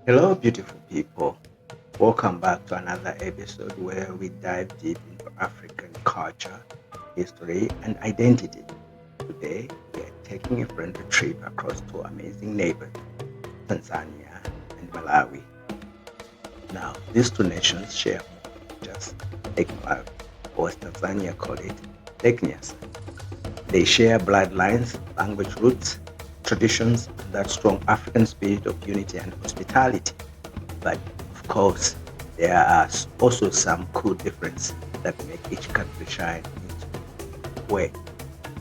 Hello, beautiful people. Welcome back to another episode where we dive deep into African culture, history, and identity. Today, we are taking a friendly trip across two amazing neighbors, Tanzania and Malawi. Now, these two nations share more than just Lake Malawi, or as Tanzania call it, Lake Nyasa. They share bloodlines, language roots, traditions, and that strong African spirit of unity and hospitality. But of course, there are also some cool differences that make each country shine in its own way.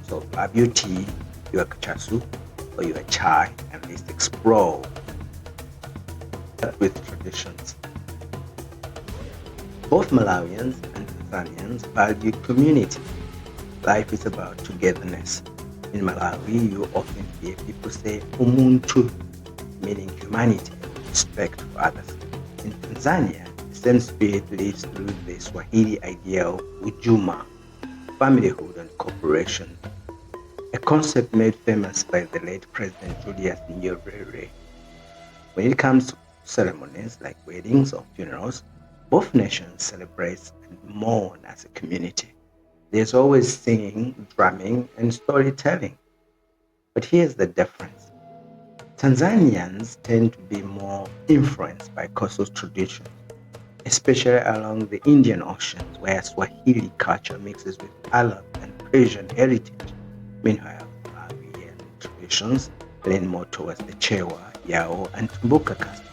So grab your tea, your kachasu, or your chai, and let's explore. Start with traditions. Both Malawians and Tanzanians value community. Life is about togetherness. In Malawi, you often hear people say Umunthu, meaning humanity and respect for others. In Tanzania, the same spirit lives through the Swahili idea of Ujamaa, familyhood and cooperation, a concept made famous by the late President Julius Nyerere. When it comes to ceremonies like weddings or funerals, both nations celebrate and mourn as a community. There's always singing, drumming, and storytelling. But here's the difference. Tanzanians tend to be more influenced by coastal traditions, especially along the Indian Ocean, where Swahili culture mixes with Arab and Persian heritage. Meanwhile, Malawian traditions lean more towards the Chewa, Yao, and Tumbuka customs,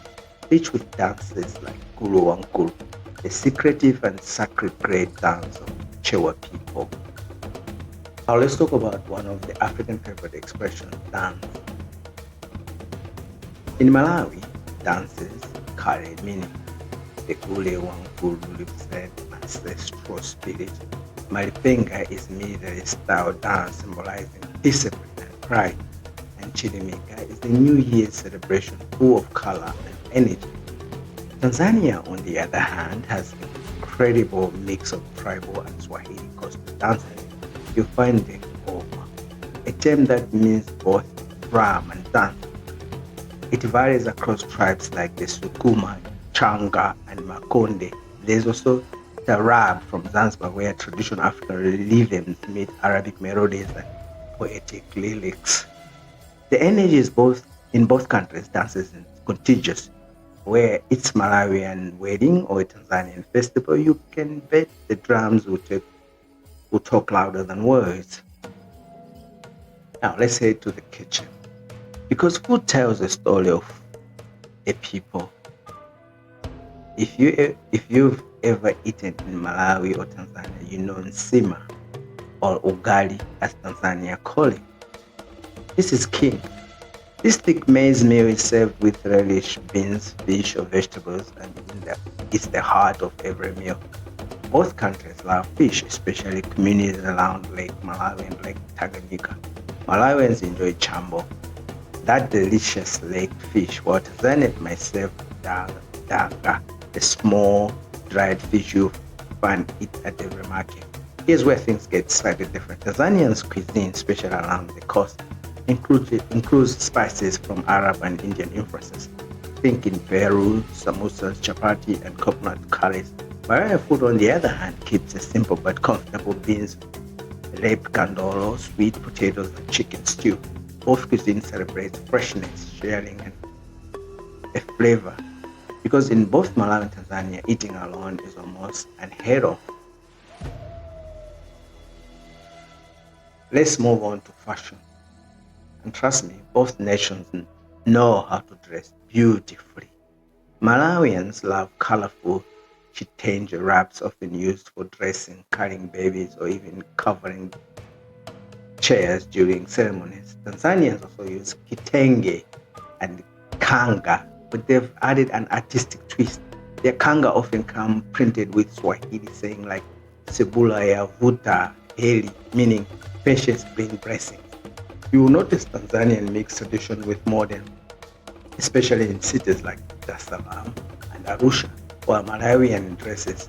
rich with dances like Gule Wamkulu, the secretive and sacred great dance of Chewa people. Now let's talk about one of the African favorite expressions, dance. In Malawi, dances carry meaning. The Gule Wamkulu represents ancestral spirit. Malipenga is military style dance symbolizing discipline and pride. And Chilimika is the New Year's celebration full of color and energy. Tanzania, on the other hand, has an incredible mix of tribal and Swahili coastal dances. You find the Ngoma, a term that means both drum and dance. It varies across tribes like the Sukuma, Changa, and Makonde. There's also Tarab from Zanzibar, where traditional African rhythms meet Arabic melodies and poetic lyrics. The energy is both in both countries. Dances is contagious. Where it's Malawian wedding or a Tanzanian festival, you can bet the drums will talk louder than words. Now let's head to the kitchen. Because food tells the story of a people. If you've ever eaten in Malawi or Tanzania, you know nsima or ugali as Tanzania call it. This is king. This thick maize meal is served with relish, beans, fish, or vegetables, and it's the heart of every meal. Both countries love fish, especially communities around Lake Malawi and Lake Tanganyika. Malawians enjoy chambo, that delicious lake fish, while Tanzania might serve danga, a small dried fish you find it at every market. Here's where things get slightly different. Tanzanian's cuisine, especially around the coast, includes spices from Arab and Indian influences. Think in Peru, samosas, chapati, and coconut curries. Malawian food, on the other hand, keeps it simple but comfortable: beans, rape candolo, sweet potatoes, and chicken stew. Both cuisines celebrate freshness, sharing, and a flavor. Because in both Malawi and Tanzania, eating alone is almost unheard of. Let's move on to fashion. And trust me, both nations know how to dress beautifully. Malawians love colorful chitange wraps, often used for dressing, carrying babies, or even covering chairs during ceremonies. Tanzanians also use kitenge and kanga, but they've added an artistic twist. Their kanga often come printed with Swahili saying like Sebula ya vuta heli, meaning patience bring blessings. You will notice Tanzanian mix tradition with modern, especially in cities like Dar es Salaam and Arusha, while Malawian dresses,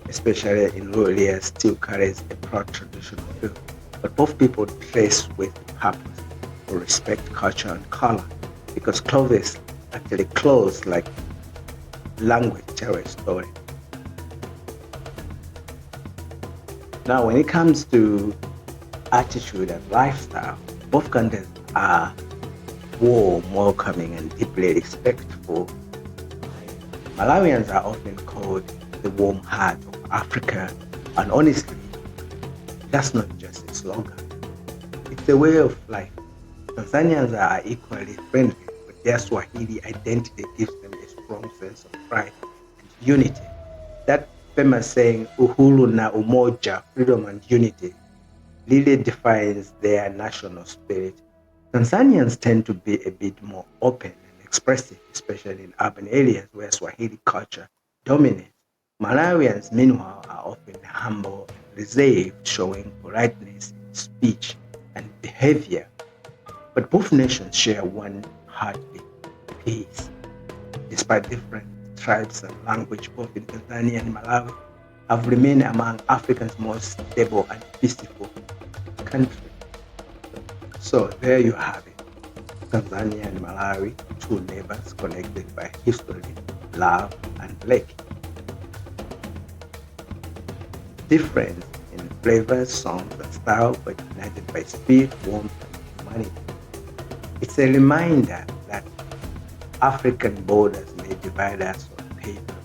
especially in rural areas, still carries a proud traditional feel. But both people dress with purpose to respect culture and color, because clothes actually close like language tell a story. Now, when it comes to attitude and lifestyle, both countries are warm, welcoming, and deeply respectful. Malawians are often called the warm heart of Africa, and honestly, that's not just a slogan, it's a way of life. Tanzanians are equally friendly, but their Swahili identity gives them a strong sense of pride and unity. That famous saying, Uhuru na Umoja, freedom and unity, really defines their national spirit. Tanzanians tend to be a bit more open and expressive, especially in urban areas where Swahili culture dominates. Malawians, meanwhile, are often humble and reserved, showing politeness in speech and behavior. But both nations share one heartbeat, peace. Despite different tribes and language, both in Tanzania and Malawi have remained among Africa's most stable and peaceful countries. So there you have it. Tanzania and Malawi, two neighbors connected by history, love, and lake. Different in flavors, songs, and style, but united by spirit, warmth, and humanity. It's a reminder that African borders may divide us on paper,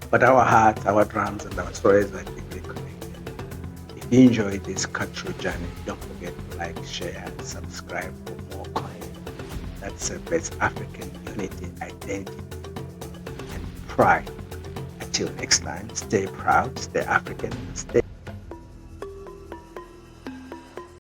but our hearts, our drums, and our stories are deeply connected. If you enjoyed this cultural journey, don't forget to like, share, and subscribe for more content that celebrates African unity, identity, and pride. Until next time, stay proud, stay African, and stay